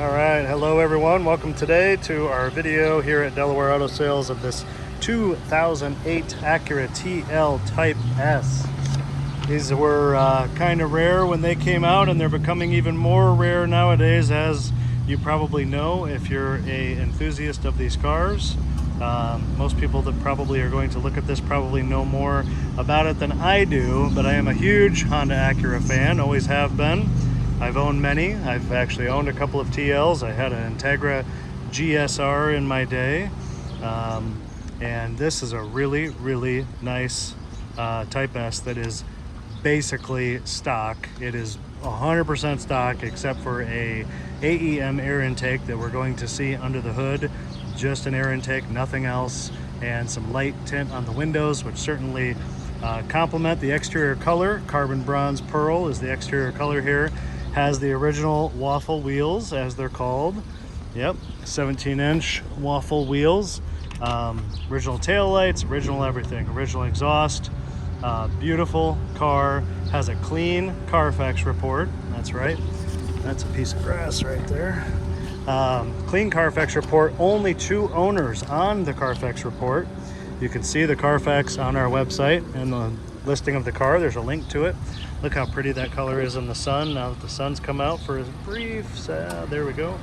All right, hello everyone. Welcome today to our video here at Delaware Auto Sales of this 2008 Acura TL Type S. These were kind of rare when they came out, and they're becoming even more rare nowadays, as you probably know if you're an enthusiast of these cars. Most people that probably are going to look at this probably know more about it than I do, but I am a huge Honda Acura fan, always have been. I've owned many. I've actually owned a couple of TLs. I had an Integra GSR in my day. And this is a really, really nice Type S that is basically stock. It is 100% stock except for a AEM air intake that we're going to see under the hood. Just an air intake, nothing else, and some light tint on the windows, which certainly complement the exterior color. Carbon bronze pearl is the exterior color here. Has the original waffle wheels, as they're called. Yep, 17-inch waffle wheels. Original taillights, original everything, original exhaust. Beautiful car. Has a clean Carfax report. That's right. That's a piece of grass right there. Clean Carfax report. Only 2 owners on the Carfax report. You can see the Carfax on our website and the listing of the car. There's a link to it. Look how pretty that color is in the sun now that the sun's come out for a brief, there we go.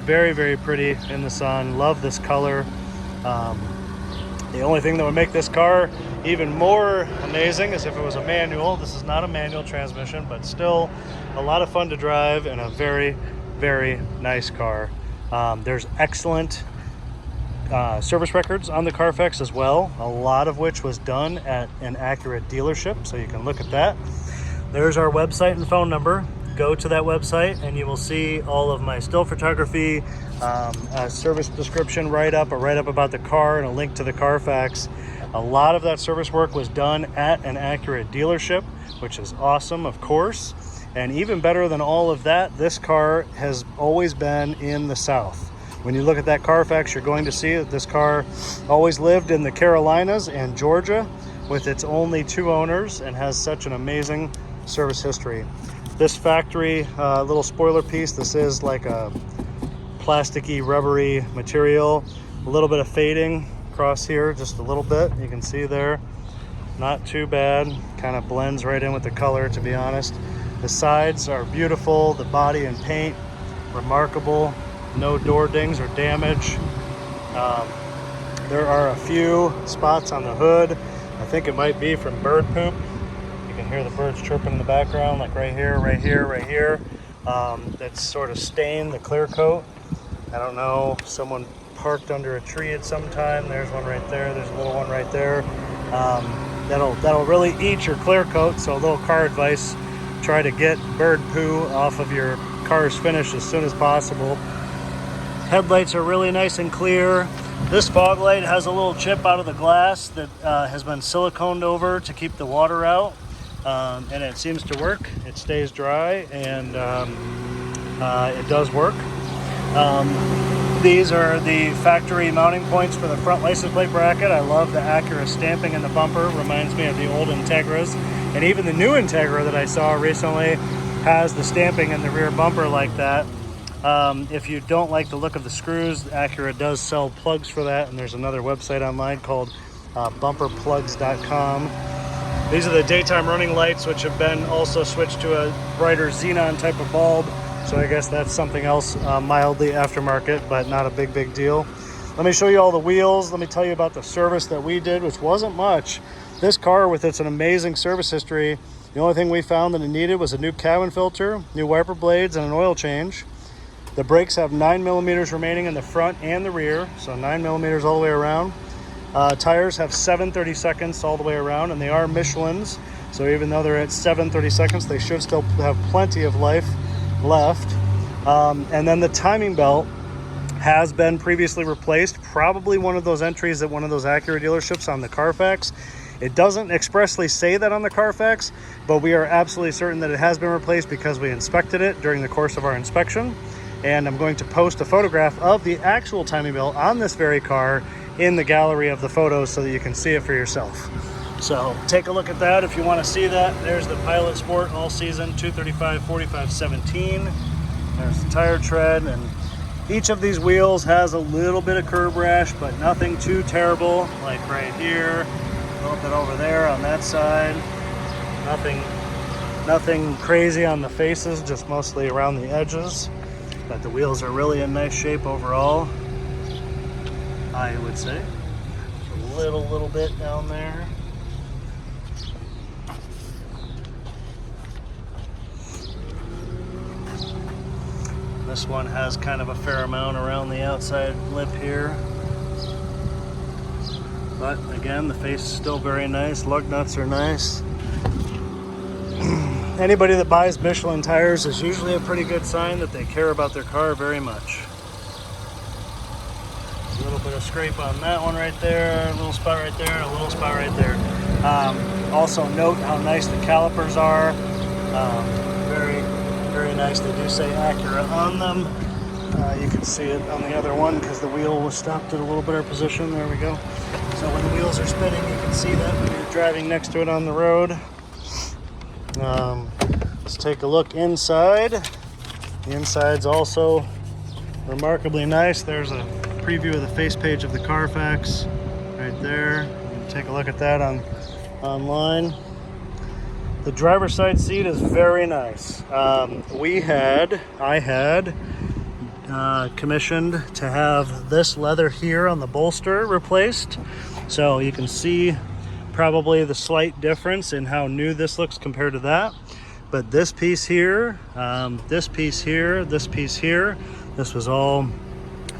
Very, very pretty in the sun. Love this color. The only thing that would make this car even more amazing is if it was a manual. This is not a manual transmission, but still a lot of fun to drive and a very, very nice car. There's excellent service records on the Carfax as well, a lot of which was done at an Acura dealership, so you can look at that. There's our website and phone number. Go to that website and you will see all of my still photography, a service description write-up, a write-up about the car, and a link to the Carfax. A lot of that service work was done at an Acura dealership, which is awesome, of course. And even better than all of that, this car has always been in the South. When you look at that Carfax, you're going to see that this car always lived in the Carolinas and Georgia with its only 2 owners and has such an amazing service history. This factory little spoiler piece, this is like a plasticky, rubbery material. A little bit of fading across here, just a little bit. You can see there. Not too bad. Kind of blends right in with the color, to be honest. The sides are beautiful. The body and paint, remarkable. No door dings or damage. There are a few spots on the hood. I think it might be from bird poop. You can hear the birds chirping in the background, like right here, right here, right here. That's sort of stained the clear coat. I don't know, someone parked under a tree at some time. There's one right there. There's a little one right there. That'll really eat your clear coat. So a little car advice: try to get bird poo off of your car's finish as soon as possible. Headlights are really nice and clear. This fog light has a little chip out of the glass that has been siliconed over to keep the water out, and it seems to work. It stays dry, and it does work. These are the factory mounting points for the front license plate bracket. I love the Acura stamping in the bumper. Reminds me of the old Integras, and even the new Integra that I saw recently has the stamping in the rear bumper like that. If you don't like the look of the screws, Acura does sell plugs for that, and there's another website online called bumperplugs.com. These are the daytime running lights, which have been also switched to a brighter xenon type of bulb, so I guess that's something else mildly aftermarket, but not a big deal. Let me show you all the wheels. Let me tell you about the service that we did, which wasn't much. This car, with its an amazing service history, the only thing we found that it needed was a new cabin filter, new wiper blades, and an oil change. The brakes have 9 millimeters remaining in the front and the rear, so 9 millimeters all the way around. Tires have 7/32 all the way around, and they are Michelin's, so even though they're at 7/32, they should still have plenty of life left. And then the timing belt has been previously replaced, probably one of those entries at one of those Acura dealerships on the Carfax. It doesn't expressly say that on the Carfax, but we are absolutely certain that it has been replaced because we inspected it during the course of our inspection. And I'm going to post a photograph of the actual timing belt on this very car in the gallery of the photos so that you can see it for yourself. So take a look at that if you want to see that. There's the Pilot Sport All Season 235/45/17. There's the tire tread, and each of these wheels has a little bit of curb rash, but nothing too terrible, like right here, a little bit over there on that side. Nothing crazy on the faces, just mostly around the edges. But the wheels are really in nice shape overall, I would say. A little bit down there. This one has kind of a fair amount around the outside lip here. But again, the face is still very nice. Lug nuts are nice. Anybody that buys Michelin tires is usually a pretty good sign that they care about their car very much. A little bit of scrape on that one right there, a little spot right there, and a little spot right there. Also note how nice the calipers are. Very nice. They do say Acura on them. You can see it on the other one because the wheel was stopped at a little better position. There we go. So when the wheels are spinning, you can see that when you're driving next to it on the road. Let's take a look inside. The inside's also remarkably nice. There's a preview of the face page of the Carfax right there. You can take a look at that online. The driver's side seat is very nice. I had commissioned to have this leather here on the bolster replaced. So you can see probably the slight difference in how new this looks compared to that. But this piece here, this piece here, this piece here, this was all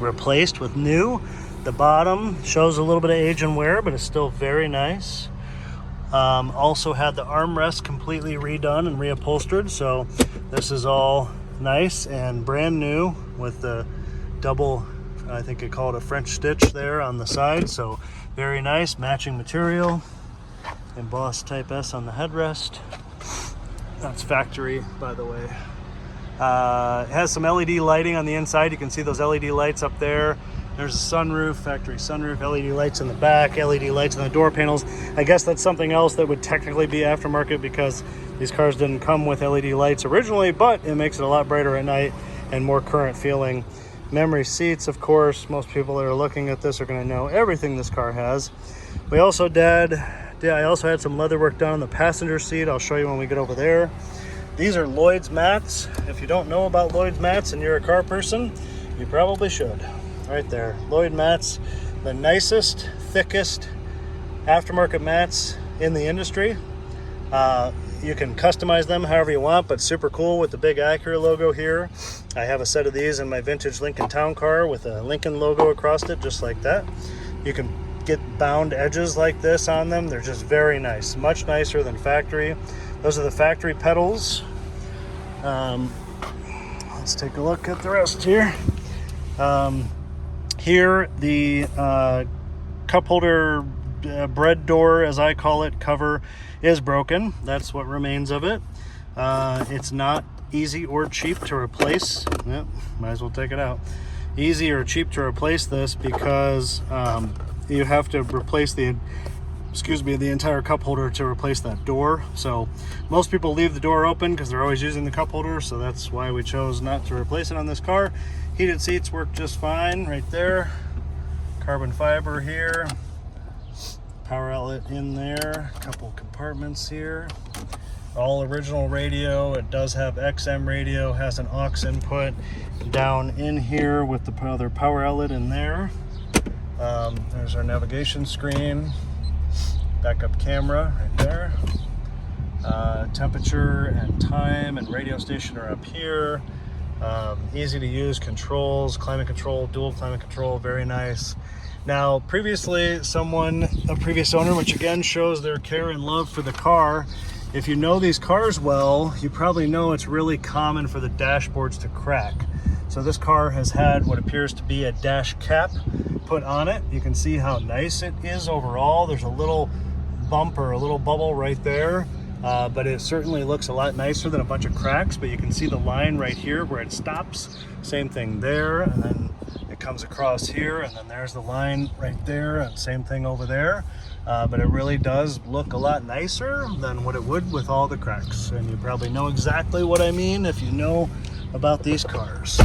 replaced with new. The bottom shows a little bit of age and wear, but it's still very nice. Also had the armrest completely redone and reupholstered, so this is all nice and brand new with the double, I think they call it a French stitch there on the side, so very nice, matching material. Embossed Type S on the headrest. That's factory, by the way. It has some LED lighting on the inside. You can see those LED lights up there. There's a sunroof, factory sunroof, LED lights in the back, LED lights on the door panels. I guess that's something else that would technically be aftermarket because these cars didn't come with LED lights originally, but it makes it a lot brighter at night and more current feeling. Memory seats, of course. Most people that are looking at this are going to know everything this car has. I also had some leather work done on the passenger seat. I'll show you when we get over there. These are Lloyd's mats. If you don't know about Lloyd's mats and you're a car person, you probably should. Right there, Lloyd mats, the nicest, thickest aftermarket mats in the industry. You can customize them however you want, but super cool with the big Acura logo here. I have a set of these in my vintage Lincoln Town Car with a Lincoln logo across it, just like that. You can get bound edges like this on them. They're just very nice, much nicer than factory. Those are the factory pedals. Let's take a look at the rest here. Here, the cup holder bread door, as I call it, cover is broken. That's what remains of it. It's not easy or cheap to replace. Yep, might as well take it out. Easy or cheap to replace this because you have to replace the entire cup holder to replace that door. So most people leave the door open because they're always using the cup holder, so that's why we chose not to replace it on this car. Heated seats work just fine right there. Carbon fiber here. Power outlet in there. A couple compartments here. All original radio. It does have XM radio, has an aux input down in here with the other power outlet in there. There's our navigation screen. Backup camera right there. Temperature and time and radio station are up here. Easy to use controls, climate control, dual climate control, very nice. Now, previously, a previous owner, which again shows their care and love for the car. If you know these cars well, you probably know it's really common for the dashboards to crack. So this car has had what appears to be a dash cap put on it. You can see how nice it is overall. There's a little bump or a little bubble right there. But it certainly looks a lot nicer than a bunch of cracks, but you can see the line right here where it stops. Same thing there, and then it comes across here, and then there's the line right there, and same thing over there. But it really does look a lot nicer than what it would with all the cracks. And you probably know exactly what I mean if you know about these cars.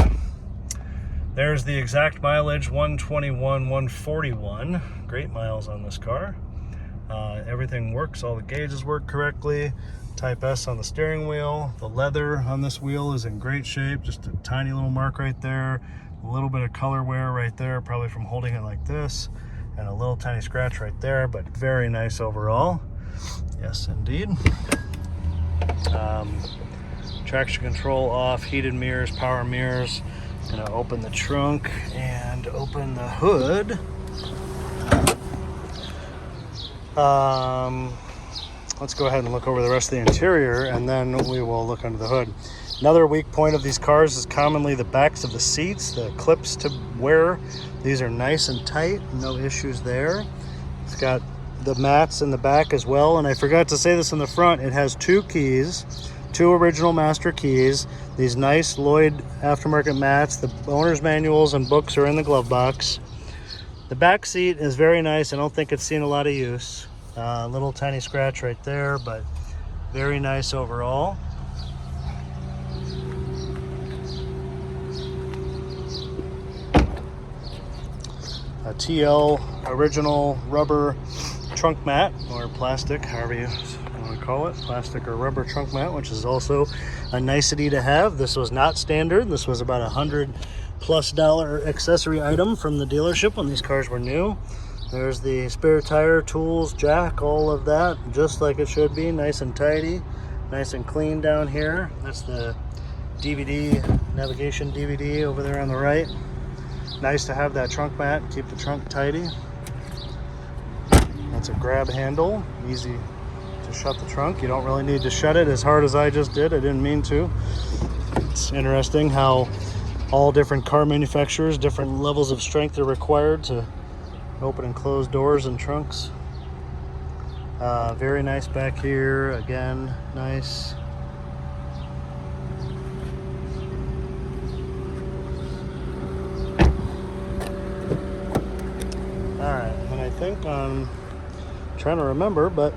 There's the exact mileage, 121, 141. Great miles on this car. Everything works, all the gauges work correctly. Type S on the steering wheel. The leather on this wheel is in great shape. Just a tiny little mark right there. A little bit of color wear right there, probably from holding it like this. And a little tiny scratch right there, but very nice overall. Yes, indeed. Traction control off, heated mirrors, power mirrors. Gonna open the trunk and open the hood. Let's go ahead and look over the rest of the interior, and then we will look under the hood. Another weak point of these cars is commonly the backs of the seats, the clips to wear. These are nice and tight, no issues there. It's got the mats in the back as well, and I forgot to say this in the front. It has 2 keys, 2 original master keys. These nice Lloyd aftermarket mats. The owner's manuals and books are in the glove box. The back seat is very nice. I don't think it's seen a lot of use. Little tiny scratch right there, but very nice overall. A TL original rubber trunk mat, or plastic, however you want to call it, plastic or rubber trunk mat, which is also a nicety to have. This was not standard. This was about $100+ accessory item from the dealership when these cars were new. There's the spare tire, tools, jack, all of that, just like it should be, nice and tidy, nice and clean down here. That's the DVD, navigation DVD over there on the right. Nice to have that trunk mat, keep the trunk tidy. That's a grab handle, easy to shut the trunk. You don't really need to shut it as hard as I just did. I didn't mean to. It's interesting how all different car manufacturers, different levels of strength are required to open and close doors and trunks. Very nice back here. Again, nice. Alright, and I think I'm trying to remember, but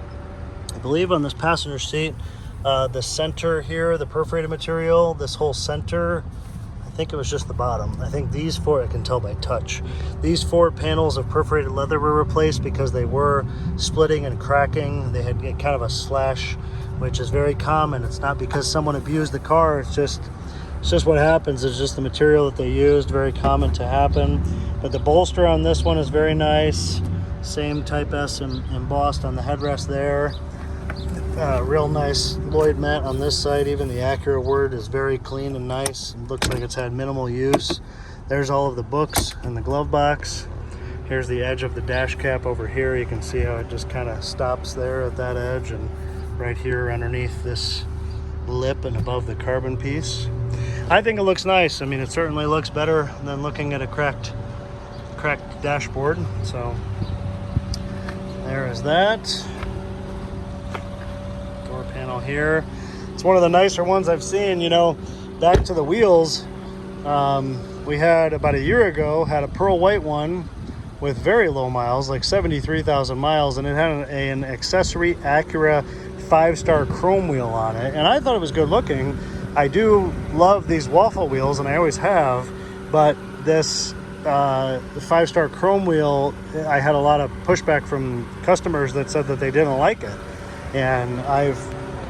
I believe on this passenger seat, the center here, the perforated material, this whole center, I think it was just the bottom. I think these 4, I can tell by touch, these 4 panels of perforated leather were replaced because they were splitting and cracking. They had kind of a slash, which is very common. It's not because someone abused the car, it's just what happens. It's just the material that they used, very common to happen. But the bolster on this one is very nice. Same Type S embossed on the headrest there. Real nice Lloyd mat on this side. Even the Acura word is very clean and nice. It looks like it's had minimal use. There's all of the books in the glove box. Here's the edge of the dash cap over here. You can see how it just kind of stops there at that edge, and right here underneath this lip and above the carbon piece. I think it looks nice. I mean, it certainly looks better than looking at a cracked dashboard. So there is that. Door panel here. It's one of the nicer ones I've seen. You know, back to the wheels, we had about a year ago had a pearl white one with very low miles, like 73,000 miles, and it had an accessory Acura 5-star chrome wheel on it, and I thought it was good looking. I do love these waffle wheels, and I always have, but this the 5-star chrome wheel, I had a lot of pushback from customers that said that they didn't like it, and I've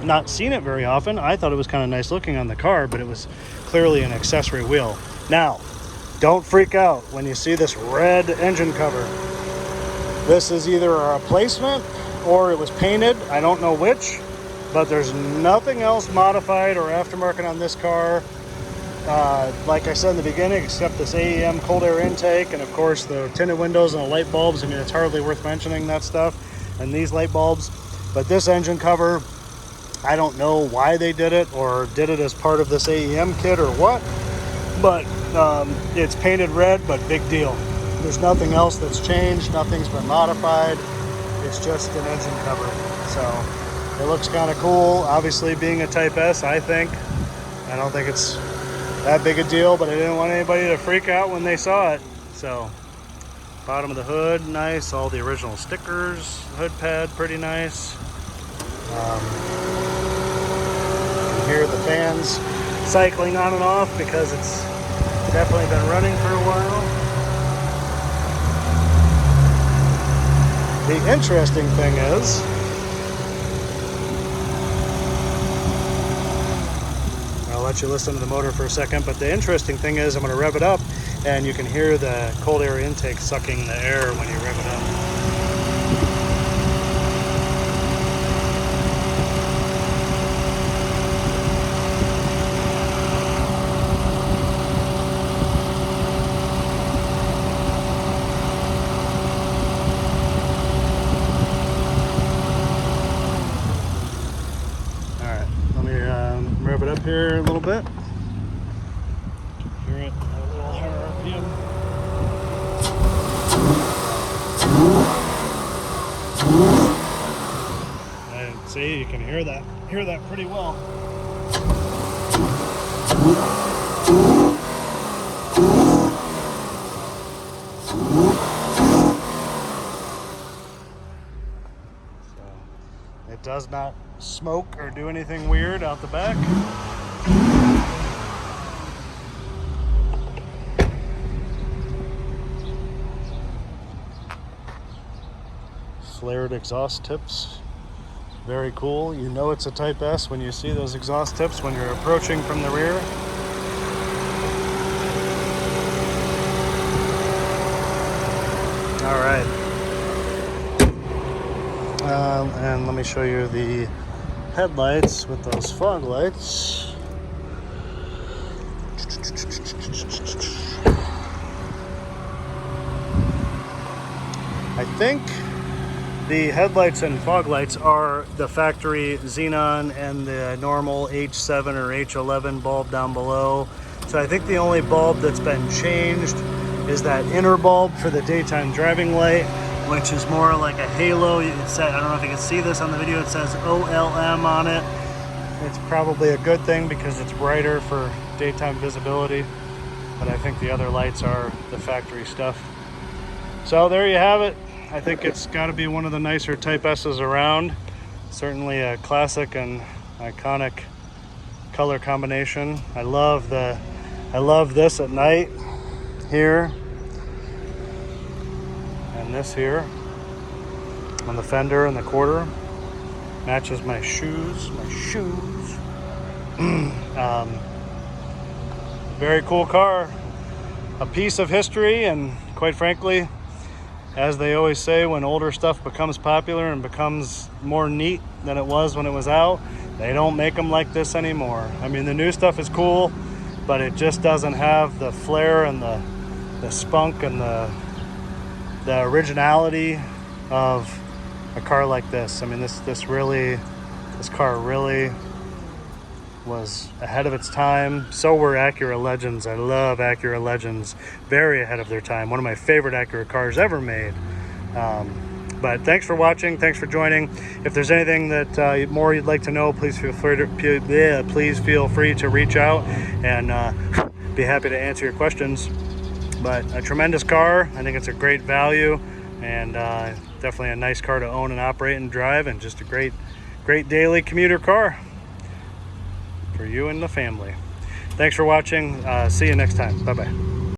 not seen it very often. I thought it was kind of nice looking on the car, but it was clearly an accessory wheel. Now, don't freak out when you see this red engine cover. This is either a replacement or it was painted. I don't know which, but there's nothing else modified or aftermarket on this car. Like I said in the beginning, except this AEM cold air intake, and of course the tinted windows and the light bulbs. I mean, it's hardly worth mentioning that stuff, and these light bulbs. But this engine cover, I don't know why they did it, or did it as part of this AEM kit or what, but it's painted red, but big deal. There's nothing else that's changed, nothing's been modified. It's just an engine cover. So it looks kind of cool. Obviously, being a Type S, I don't think it's that big a deal, but I didn't want anybody to freak out when they saw it. So bottom of the hood, nice. All the original stickers. Hood pad, pretty nice. Here are the fans cycling on and off because it's definitely been running for a while. The interesting thing is, I'll let you listen to the motor for a second, but the interesting thing is I'm going to rev it up and you can hear the cold air intake sucking the air when you rev it up. Rev it up here a little bit. Hear it at a little higher RPM. And see, you can hear that pretty well. So it does not smoke or do anything weird out the back. Flared exhaust tips, very cool. You know it's a Type S when you see those exhaust tips when you're approaching from the rear. All right, and let me show you the headlights with those fog lights. I think the headlights and fog lights are the factory xenon and the normal H7 or H11 bulb down below. So I think the only bulb that's been changed is that inner bulb for the daytime driving light, which is more like a halo. I don't know if you can see this on the video. It says OLM on it. It's probably a good thing because it's brighter for daytime visibility, but I think the other lights are the factory stuff. So there you have it. I think it's got to be one of the nicer Type S's around. Certainly a classic and iconic color combination. I love this at night here, and this here on the fender and the quarter matches my shoes. Very cool car, a piece of history, and quite frankly, as they always say, when older stuff becomes popular and becomes more neat than it was when it was out, they don't make them like this anymore. I mean, the new stuff is cool, but it just doesn't have the flair and the spunk and the originality of a car like this. I mean, this car really was ahead of its time. So were Acura Legends. I love Acura Legends. Very ahead of their time. One of my favorite Acura cars ever made. But thanks for watching. Thanks for joining. If there's anything that more you'd like to know, please feel free to reach out and be happy to answer your questions. But a tremendous car. I think it's a great value, and definitely a nice car to own and operate and drive, and just a great daily commuter car for you and the family. Thanks for watching. See you next time. Bye-bye.